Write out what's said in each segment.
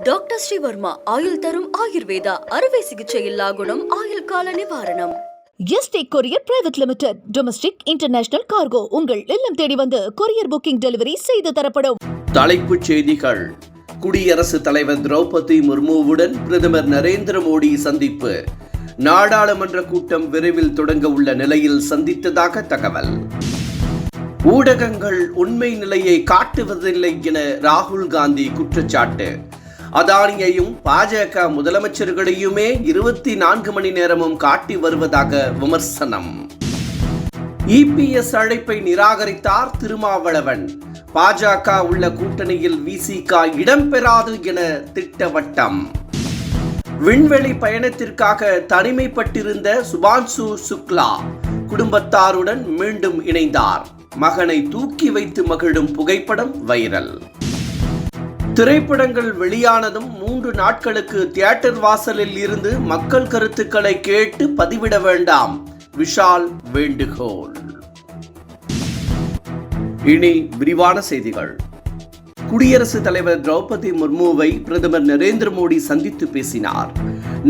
Doctor Sreevarma ஆயுள் தரும் ஆயுர்வேதா அறுவை சிகிச்சை இல்லா குணம் ஆயுள் கால நிவாரணம். Yesterday courier private limited domestic international cargo உங்கள் இல்லம் தேடி வந்து கொரியர் புக்கிங் டெலிவரி செய்து தரப்படும். தலைப்புச் செய்திகள். குடியரசுத் தலைவர் திரௌபதி முர்முவுடன் பிரதமர் நரேந்திர மோடி சந்திப்பு. நாடாளுமன்ற கூட்டம் விரைவில் தொடங்க உள்ள நிலையில் சந்தித்ததாக தகவல். ஊடகங்கள் உண்மை நிலையை காட்டுவதில்லை என ராகுல் காந்தி குற்றச்சாட்டு. அதானியையும் பாஜக முதலமைச்சர்களையுமே 24 மணி நேரமும் காட்டி வருவதாக விமர்சனம். இபிஎஸ் அழைப்பை நிராகரித்தார் திருமாவளவன். பாஜக உள்ள கூட்டணியில் விசிக இடம்பெறாது என திட்டவட்டம். விண்வெளி பயணத்திற்காக தனிமைப்பட்டிருந்த சுபான்சு சுக்லா குடும்பத்தாருடன் மீண்டும் இணைந்தார். மகனை தூக்கி வைத்து மகிழும் புகைப்படம் வைரல். திரைப்படங்கள் வெளியானதும் 3 நாட்களுக்கு தியேட்டர் வாசலில் இருந்து மக்கள் கருத்துக்களை கேட்டு பதிவிட வேண்டாம், விஷால் வேண்டுகோள். இனி விரிவான செய்திகள். குடியரசுத் தலைவர் திரௌபதி முர்முவை பிரதமர் நரேந்திர மோடி சந்தித்து பேசினார்.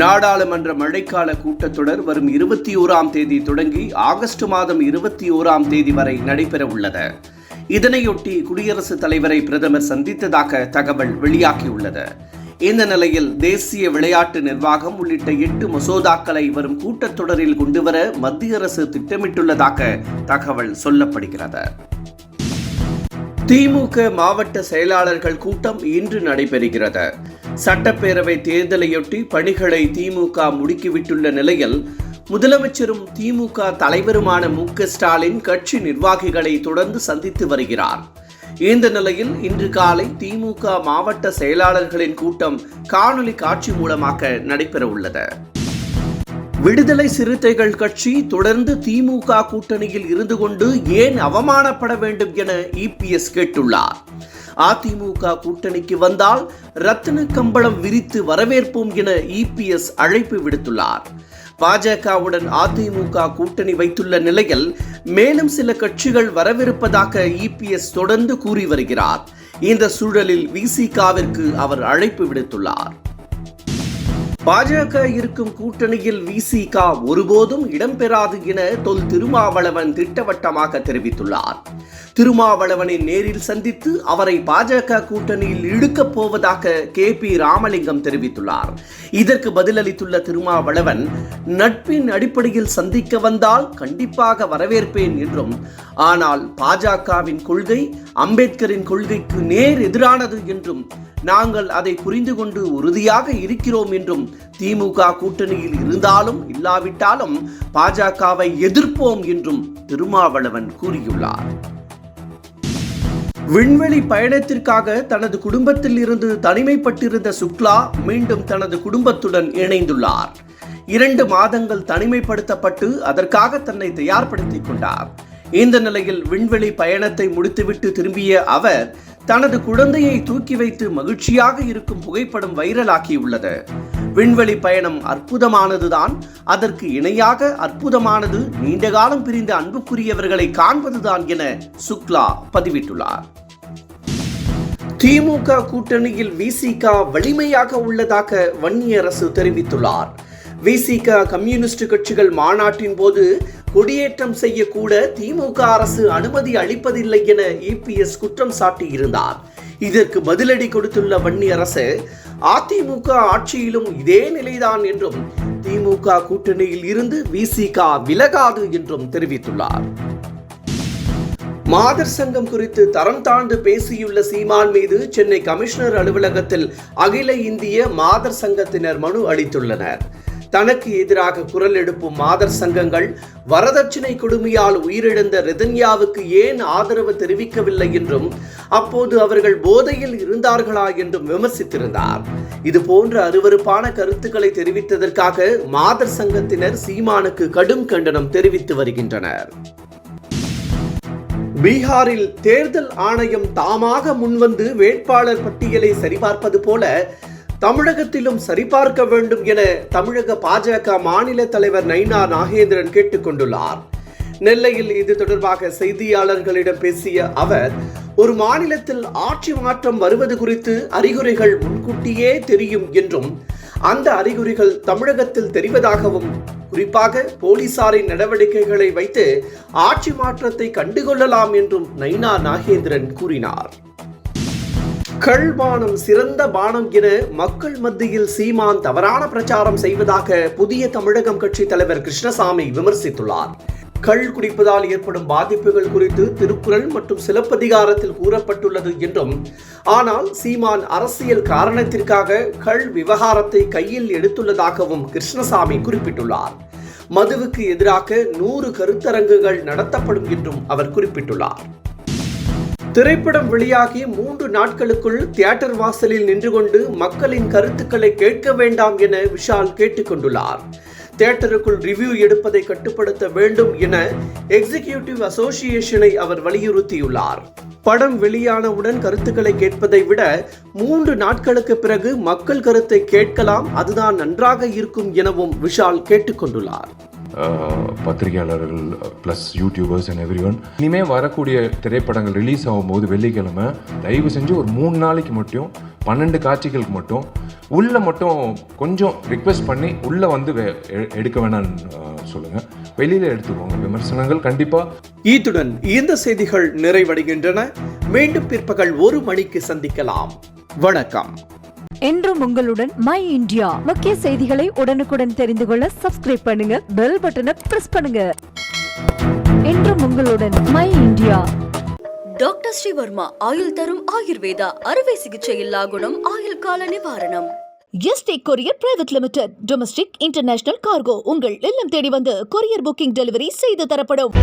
நாடாளுமன்ற மழைக்கால கூட்டத்தொடர் வரும் 21ஆம் தேதி தொடங்கி ஆகஸ்ட் மாதம் 21ஆம் தேதி வரை நடைபெற உள்ளது. இதனையொட்டி குடியரசுத் தலைவரை பிரதமர் சந்தித்ததாக தகவல் வெளியாகியுள்ளது. இந்த நிலையில் தேசிய விளையாட்டு நிர்வாகம் உள்ளிட்ட 8 மசோதாக்களை வரும் கூட்டத்தொடரில் கொண்டுவர மத்திய அரசு திட்டமிட்டுள்ளதாக தகவல் சொல்லப்படுகிறது. திமுக மாவட்ட செயலாளர்கள் கூட்டம் இன்று நடைபெறுகிறது. சட்டப்பேரவை தேர்தலையொட்டி பணிகளை திமுக முடுக்கிவிட்டுள்ள நிலையில் முதலமைச்சரும் திமுக தலைவருமான மு.க. ஸ்டாலின் கட்சி நிர்வாகிகளை தொடர்ந்து சந்தித்து வருகிறார். இந்த நிலையில் இன்று காலை திமுக மாவட்ட செயலாளர்களின் கூட்டம் காணொலி காட்சி மூலமாக நடைபெற உள்ளது. விடுதலை சிறுத்தைகள் கட்சி தொடர்ந்து திமுக கூட்டணியில் இருந்து கொண்டு ஏன் அவமானப்பட வேண்டும் என இபிஎஸ் கேட்டுள்ளார். அதிமுக கூட்டணிக்கு வந்தால் ரத்தின கம்பளம் விரித்து வரவேற்போம் என இபிஎஸ் அழைப்பு விடுத்துள்ளார். பாஜகவுடன் அதிமுக கூட்டணி வைத்துள்ள நிலையில் மேலும் சில கட்சிகள் வரவிருப்பதாக இபிஎஸ் தொடர்ந்து கூறி வருகிறார். இந்த சூழலில் விசிகாவிற்கு அவர் அழைப்பு விடுத்துள்ளார். பாஜக இருக்கும் கூட்டணியில் விசிக ஒருபோதும் இடம்பெறாது என தொல் திருமாவளவன் திட்டவட்டமாக தெரிவித்துள்ளார். திருமாவளவனை நேரில் சந்தித்து அவரை பாஜக கூட்டணியில் இழுக்கப் போவதாக கே.பி. ராமலிங்கம் தெரிவித்துள்ளார். இதற்கு பதிலளித்துள்ள திருமாவளவன், நட்பின் அடிப்படையில் சந்திக்க வந்தால் கண்டிப்பாக வரவேற்பேன் என்றும், ஆனால் பாஜகவின் கொள்கை அம்பேத்கரின் கொள்கைக்கு நேர் எதிரானது என்றும், நாங்கள் அதை புரிந்து கொண்டு உறுதியாக இருக்கிறோம் என்றும், திமுக கூட்டணியில் இருந்தாலும் இல்லாவிட்டாலும் பாஜகவை எதிர்ப்போம் என்றும் திருமாவளவன் கூறியுள்ளார். விண்வெளி பயணத்திற்காக தனது குடும்பத்தில் இருந்து தனிமைப்பட்டிருந்த சுக்லா மீண்டும் தனது குடும்பத்துடன் இணைந்துள்ளார். 2 மாதங்கள் தனிமைப்படுத்தப்பட்டு அதற்காக தன்னை தயார்படுத்திக் கொண்டார். இந்த நிலையில் விண்வெளி பயணத்தை முடித்துவிட்டு திரும்பிய அவர் தனது குழந்தையை தூக்கி வைத்து மகிழ்ச்சியாக இருக்கும் புகைப்படம் வைரலாகியுள்ளது. விண்வெளி பயணம் அற்புதமானதுதான், அதற்கு இணையாக அற்புதமானது நீண்டகாலம் பிரிந்த அன்புக்குரியவர்களை காண்பதுதான் என சுக்லா பதிவிட்டுள்ளார். திமுக கூட்டணியில் விசிக வலிமையாக உள்ளதாக வன்னியரசு தெரிவித்துள்ளார். விசிக கம்யூனிஸ்ட் கட்சிகள் மாநாட்டின் போது கொடியேற்றம் செய்யக்கூட திமுக அரசு அனுமதி அளிப்பதில்லை என இபிஎஸ் குற்றம் சாட்டியிருந்தார். இதற்கு பதிலடி கொடுத்துள்ள வன்னியரசு, அதிமுக ஆட்சியிலும் இதே நிலைதான் என்றும், திமுக கூட்டணியில் இருந்து விசிக விலகாது என்றும் தெரிவித்துள்ளார். மாதர் சங்கம் குறித்து தரம் தாழ்ந்து பேசியுள்ள சீமான் மீது சென்னை கமிஷனர் அலுவலகத்தில் அகில இந்திய மாதர் சங்கத்தினர் மனு அளித்துள்ளனர். தனக்கு எதிராக குரல் எழுப்பும் மாதர் சங்கங்கள் வரதட்சணை கொடுமையால் உயிரிழந்த ரெதன்யாவுக்கு ஏன் ஆதரவு தெரிவிக்கவில்லை என்றும், அப்போது அவர்கள் போதையில் இருந்தார்களா என்றும் விமர்சித்திருந்தார். இது போன்ற அருவருப்பான கருத்துக்களை தெரிவித்ததற்காக மாதர் சங்கத்தினர் சீமானுக்கு கடும் கண்டனம் தெரிவித்து வருகின்றனர். பீகாரில் தேர்தல் ஆணையம் தாமாக முன்வந்து வேட்பாளர் பட்டியலை சரிபார்ப்பது போல தமிழகத்திலும் சரிபார்க்க வேண்டும் என தமிழக பாஜக மாநில தலைவர் நைனா நாகேந்திரன் கேட்டுக் கொண்டுள்ளார். நெல்லையில் இது தொடர்பாக செய்தியாளர்களிடம் பேசிய அவர், ஒரு மாநிலத்தில் ஆட்சி மாற்றம் வருவது குறித்து அறிகுறிகள் முன்கூட்டியே தெரியும் என்றும் அந்த அறிகுறிகள் தமிழகத்தில் தெரிவதாகவும் குறிப்பாக போலீசாரின் நடவடிக்கைகளை வைத்து ஆட்சி மாற்றத்தை கண்டுகொள்ளலாம் என்றும் நைனா நாகேந்திரன் கூறினார். கள் பானம் சிறந்த பானம் என மக்கள் மத்தியில் சீமான் தவறான பிரச்சாரம் செய்வதாக புதிய தமிழகம் கட்சி தலைவர் கிருஷ்ணசாமி விமர்சித்துள்ளார். கள் குடிப்பதால் ஏற்படும் பாதிப்புகள் குறித்து திருக்குறள் மற்றும் சிலப்பதிகாரத்தில் கூறப்பட்டுள்ளது என்றும், ஆனால் சீமான் அரசியல் காரணத்திற்காக கள் விவகாரத்தை கையில் எடுத்துள்ளதாகவும் கிருஷ்ணசாமி குறிப்பிட்டுள்ளார். மதுவுக்கு எதிராக 100 கருத்தரங்குகள் நடத்தப்படும் என்றும் அவர் குறிப்பிட்டுள்ளார். திரைப்படம் வெளியாகி 3 நாட்களுக்குள் தியேட்டர் வாசலில் நின்று கொண்டு மக்களின் கருத்துக்களை கேட்க வேண்டாம் என விஷால் கேட்டுக்கொண்டுள்ளார். தியேட்டருக்குள் ரிவ்யூ எடுப்பதை கட்டுப்படுத்த வேண்டும் என எக்ஸிகியூட்டிவ் அசோசியேஷனை அவர் வலியுறுத்தியுள்ளார். படம் வெளியானவுடன் கருத்துக்களை கேட்பதை விட 3 நாட்களுக்கு பிறகு மக்கள் கருத்தை கேட்கலாம், அதுதான் நன்றாக இருக்கும் எனவும் விஷால் கேட்டுக்கொண்டுள்ளார். பத்திரிகையாளர்கள் plus YouTubers and every one, இனிமேல் வரக்கூடிய திரைப்படங்கள் ரிலீஸ் ஆகும்போது வெள்ளிக்கிழமை தயவு செஞ்சு ஒரு 3 நாளைக்கு மட்டும் 12 காட்சிகளுக்கு மட்டும் உள்ளே மட்டும் கொஞ்சம் ரிக்வெஸ்ட் பண்ணி உள்ளே வந்து எடுக்க வேணாம்னு சொல்லுங்கள். வெளியில் எடுத்துக்கோங்க. விமர்சனங்கள் கண்டிப்பாக. இத்துடன் இந்த செய்திகள் நிறைவடைகின்றன. மீண்டும் பிற்பகல் 1 மணிக்கு சந்திக்கலாம். வணக்கம். என்றும் உங்களுடன் மை இந்தியா. முக்கிய செய்திகளை உடனுக்குடன் தெரிந்து கொள்ள சப்ஸ்கிரைப் பண்ணுங்க, பெல் பட்டனை பிரஸ் பண்ணுங்க. என்றும் உங்களுடன் மை இந்தியா. டாக்டர் ஸ்ரீவர்மா ஆயுள் தரும் ஆயுர்வேதா அறுவை சிகிச்சை இல்லா குணம் ஆயுள் கால நிவாரணம். Yesterday courier private limited domestic international cargo உங்கள் இல்லம் தேடி வந்து கொரியர் புக்கிங் டெலிவரி செய்து தரப்படும்.